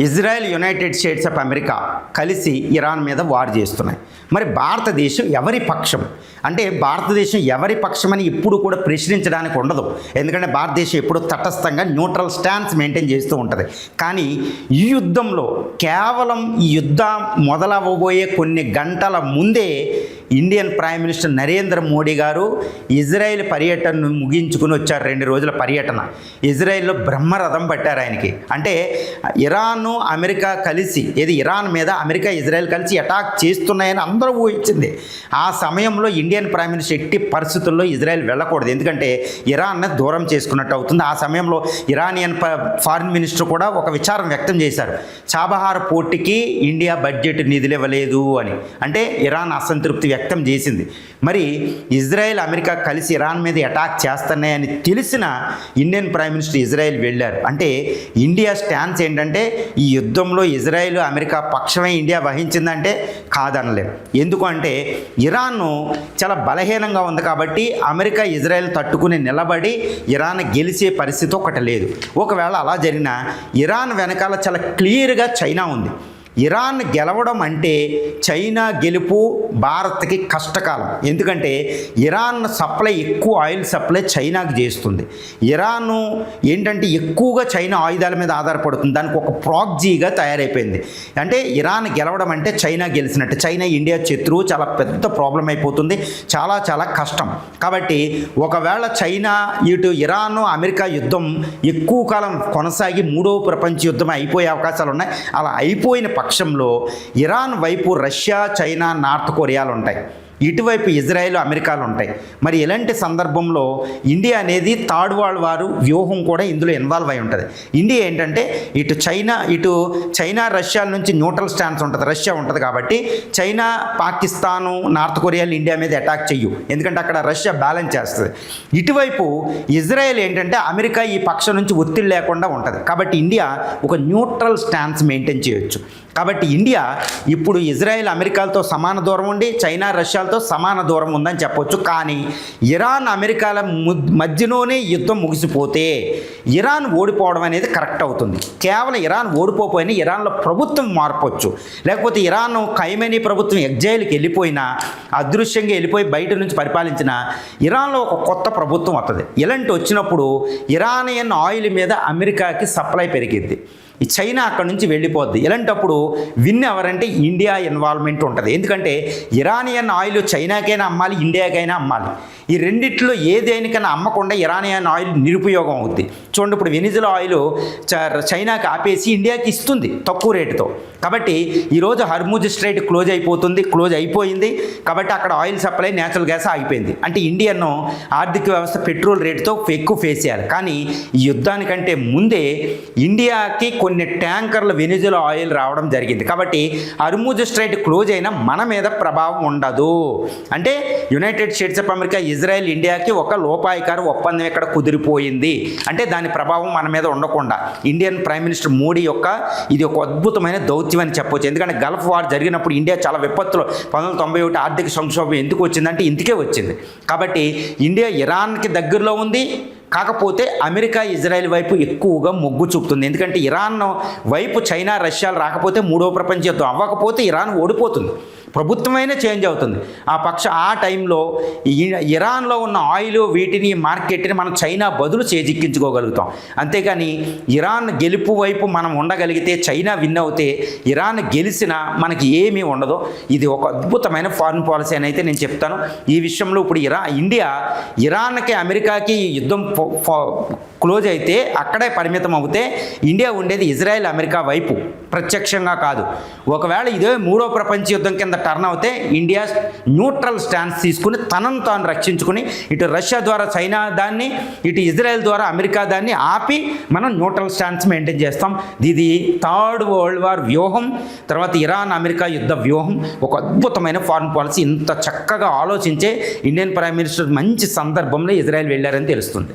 Israel, United states of America కలిసి Iran మీద war చేస్తున్నాయి. మరి భారతదేశం ఎవరి పక్షం అంటే భారతదేశం ఎవరి పక్షమని ఇప్పుడు కూడా ప్రశ్నించడానికి ఉండదు. ఎందుకంటే భారతదేశం ఎప్పుడు తటస్థంగా న్యూట్రల్ స్టాన్స్ మెయింటైన్ చేస్తూ ఉంటుంది. కానీ ఈ యుద్ధంలో కేవలం ఈ యుద్ధం మొదలవ్వబోయే కొన్ని గంటల ముందే Indian prime minister Narendra Modi గారు ఇజ్రాయెల్ పర్యటనను ముగించుకుని వచ్చారు. 2 రోజుల పర్యటన. ఇజ్రాయెల్లో బ్రహ్మరథం పట్టారు ఆయనకి. అంటే ఇరాను అమెరికా కలిసి ఇరాన్ మీద అమెరికా ఇజ్రాయెల్ కలిసి అటాక్ చేస్తున్నాయని అందరూ ఊహించింది. ఆ సమయంలో ఇండియన్ ప్రైమ్ మినిస్టర్ ఎట్టి పరిస్థితుల్లో ఇజ్రాయెల్ వెళ్ళకూడదు, ఎందుకంటే ఇరాన్ని దూరం చేసుకున్నట్టు అవుతుంది. ఆ సమయంలో ఇరానియన్ ఫారిన్ మినిస్టర్ కూడా ఒక విచారం వ్యక్తం చేశారు. చాబహార్ పోర్టుకి ఇండియా బడ్జెట్ నిధులు ఇవ్వలేదు అని. అంటే ఇరాన్ అసంతృప్తి వ్యక్తం చేసింది. మరి ఇజ్రాయెల్ అమెరికా కలిసి ఇరాన్ మీద అటాక్ చేస్తున్నాయని తెలిసిన ఇండియన్ ప్రైమ్ మినిస్టర్ ఇజ్రాయెల్ వెళ్ళారు. అంటే ఇండియా స్టాన్స్ ఏంటంటే ఈ యుద్ధంలో ఇజ్రాయెల్ అమెరికా పక్షమే ఇండియా వహించిందంటే కాదనలేం. ఎందుకంటే ఇరాన్ చాలా బలహీనంగా ఉంది కాబట్టి అమెరికా ఇజ్రాయెల్ తట్టుకుని నిలబడి ఇరాన్ గెలిచే పరిస్థితి ఒకటి లేదు. ఒకవేళ అలా జరిగినా ఇరాన్ వెనకాల చాలా క్లియర్గా చైనా ఉంది. ఇరాన్ గెలవడం అంటే చైనా గెలుపు భారత్కి కష్టకాలం. ఎందుకంటే ఇరాన్ సప్లై ఎక్కువ ఆయిల్ సప్లై చైనాకు చేస్తుంది. ఇరాన్ ఏంటంటే ఎక్కువగా చైనా ఆయుధాల మీద ఆధారపడుతుంది. దానికి ఒక ప్రాక్సీగా తయారైపోయింది. అంటే ఇరాన్ గెలవడం అంటే చైనా గెలిచినట్టు. చైనా ఇండియా శత్రువు, చాలా పెద్ద ప్రాబ్లం అయిపోతుంది, చాలా చాలా కష్టం. కాబట్టి ఒకవేళ చైనా ఇటు ఇరాన్ అమెరికా యుద్ధం ఎక్కువ కాలం కొనసాగి 3వ ప్రపంచ యుద్ధం అయిపోయే అవకాశాలు ఉన్నాయి. అలా అయిపోయిన పక్షంలో ఇరాన్ వైపు రష్యా, చైనా, నార్త్ కొరియాలు ఉంటాయి. ఇటువైపు ఇజ్రాయెల్, అమెరికాలు ఉంటాయి. మరి ఇలాంటి సందర్భంలో ఇండియా అనేది థర్డ్ వరల్డ్ వారు వ్యూహం కూడా ఇందులో ఇన్వాల్వ్ అయి ఉంటుంది. ఇండియా ఏంటంటే ఇటు చైనా రష్యాల నుంచి న్యూట్రల్ స్టాన్స్ ఉంటుంది, రష్యా ఉంటుంది. కాబట్టి చైనా, పాకిస్తాను, నార్త్ కొరియాలు ఇండియా మీద అటాక్ చెయ్యు, ఎందుకంటే అక్కడ రష్యా బ్యాలెన్స్ చేస్తుంది. ఇటువైపు ఇజ్రాయెల్ ఏంటంటే అమెరికా ఈ పక్షం నుంచి ఒత్తిడి లేకుండా ఉంటుంది. కాబట్టి ఇండియా ఒక న్యూట్రల్ స్టాన్స్ మెయింటైన్ చేయొచ్చు. కాబట్టి ఇండియా ఇప్పుడు ఇజ్రాయెల్, అమెరికాలతో సమాన దూరం ఉండి చైనా, రష్యాలతో సమాన దూరం ఉందని చెప్పొచ్చు. కానీ ఇరాన్, అమెరికాల మధ్యలోనే యుద్ధం ముగిసిపోతే ఇరాన్ ఓడిపోవడం అనేది కరెక్ట్ అవుతుంది. కేవలం ఇరాన్ ఓడిపోయినా ఇరాన్లో ప్రభుత్వం మార్పొచ్చు. లేకపోతే ఇరాన్ ఖైమేనీ ప్రభుత్వం ఎగ్జైల్కి వెళ్ళిపోయినా, అదృశ్యంగా వెళ్ళిపోయి బయట నుంచి పరిపాలించిన ఇరాన్లో ఒక కొత్త ప్రభుత్వం వస్తుంది. ఇలాంటి వచ్చినప్పుడు ఇరానియన్ ఆయిల్ మీద అమెరికాకి సప్లై పెరిగిద్ది. ఈ చైనా అక్కడి నుంచి వెళ్ళిపోద్ది. ఇలాంటప్పుడు విన్ ఎవరంటే ఇండియా ఇన్వాల్వ్మెంట్ ఉంటుంది. ఎందుకంటే ఇరానియన్ ఆయిల్ చైనాకైనా అమ్మాలి, ఇండియాకైనా అమ్మాలి. ఈ రెండిట్లో ఏదేనికైనా అమ్మకుండా ఇరానియన్ ఆయిల్ నిరుపయోగం అవుద్ది. చూడండి, ఇప్పుడు వెనిజులా ఆయిల్ చైనాకి ఆపేసి ఇండియాకి ఇస్తుంది తక్కువ రేటుతో. కాబట్టి ఈరోజు హర్ముజ్ స్ట్రైట్ క్లోజ్ అయిపోయింది. కాబట్టి అక్కడ ఆయిల్ సప్లై, నేచురల్ గ్యాస్ ఆగిపోయింది. అంటే ఇండియన్ ఆర్థిక వ్యవస్థ పెట్రోల్ రేటుతో ఎక్కువ ఫేస్ చేయాలి. కానీ ఈ యుద్ధానికంటే ముందే ఇండియాకి కొన్ని ట్యాంకర్ల వెనిజులా ఆయిల్ రావడం జరిగింది. కాబట్టి హర్ముజ్ స్ట్రైట్ క్లోజ్ అయినా మన మీద ప్రభావం ఉండదు. అంటే United states of America, Israel, ఇండియాకి ఒక లోపాయికార ఒప్పందం ఇక్కడ కుదిరిపోయింది. అంటే దాని ప్రభావం మన మీద ఉండకుండా ఇండియన్ ప్రైమ్ మినిస్టర్ మోడీ యొక్క ఇది ఒక అద్భుతమైన దౌత్యం అని చెప్పవచ్చు. ఎందుకంటే గల్ఫ్ వార్ జరిగినప్పుడు ఇండియా చాలా విపత్తులు 1991 ఆర్థిక సంక్షోభం ఎందుకు వచ్చిందంటే ఇందుకే వచ్చింది. కాబట్టి ఇండియా ఇరాన్కి దగ్గరలో ఉంది. కాకపోతే అమెరికా, ఇజ్రాయెల్ వైపు ఎక్కువగా మొగ్గు చూపుతుంది. ఎందుకంటే ఇరాన్ వైపు చైనా, రష్యాలు రాకపోతే 3వ ప్రపంచ యుద్ధం అవ్వకపోతే ఇరాన్ ఓడిపోతుంది, ప్రభుత్వమైనా చేంజ్ అవుతుంది. ఆ టైంలో ఇరాన్లో ఉన్న ఆయిల్ వీటిని మార్కెట్ని మనం చైనా బదులు చేజిక్కించుకోగలుగుతాం. అంతేకాని ఇరాన్ గెలుపు వైపు మనం ఉండగలిగితే, చైనా విన్ అవుతే ఇరాన్ గెలిచినా మనకి ఏమీ ఉండదు. ఇది ఒక అద్భుతమైన ఫారిన్ పాలసీ అని అయితే నేను చెప్తాను. ఈ విషయంలో ఇప్పుడు ఇండియా ఇరాన్కి, అమెరికాకి యుద్ధం క్లోజ్ అయితే అక్కడే పరిమితం అవుతే ఇండియా ఉండేది ఇజ్రాయెల్, అమెరికా వైపు, ప్రత్యక్షంగా కాదు. ఒకవేళ ఇదే 3వ ప్రపంచ యుద్ధం కింద టర్న్ అవుతే ఇండియా న్యూట్రల్ స్టాన్స్ తీసుకుని తనను తాను రక్షించుకుని ఇటు రష్యా ద్వారా చైనా దాన్ని, ఇటు ఇజ్రాయెల్ ద్వారా అమెరికా దాన్ని ఆపి మనం న్యూట్రల్ స్టాన్స్ మెయింటైన్ చేస్తాం. ఇది థర్డ్ వరల్డ్ వార్ వ్యూహం, తర్వాత ఇరాన్, అమెరికా యుద్ధ వ్యూహం. ఒక అద్భుతమైన ఫారిన్ పాలసీ. ఇంత చక్కగా ఆలోచించే ఇండియన్ ప్రైమ్ మినిస్టర్ మంచి సందర్భంలో ఇజ్రాయెల్ వెళ్ళారని తెలుస్తుంది.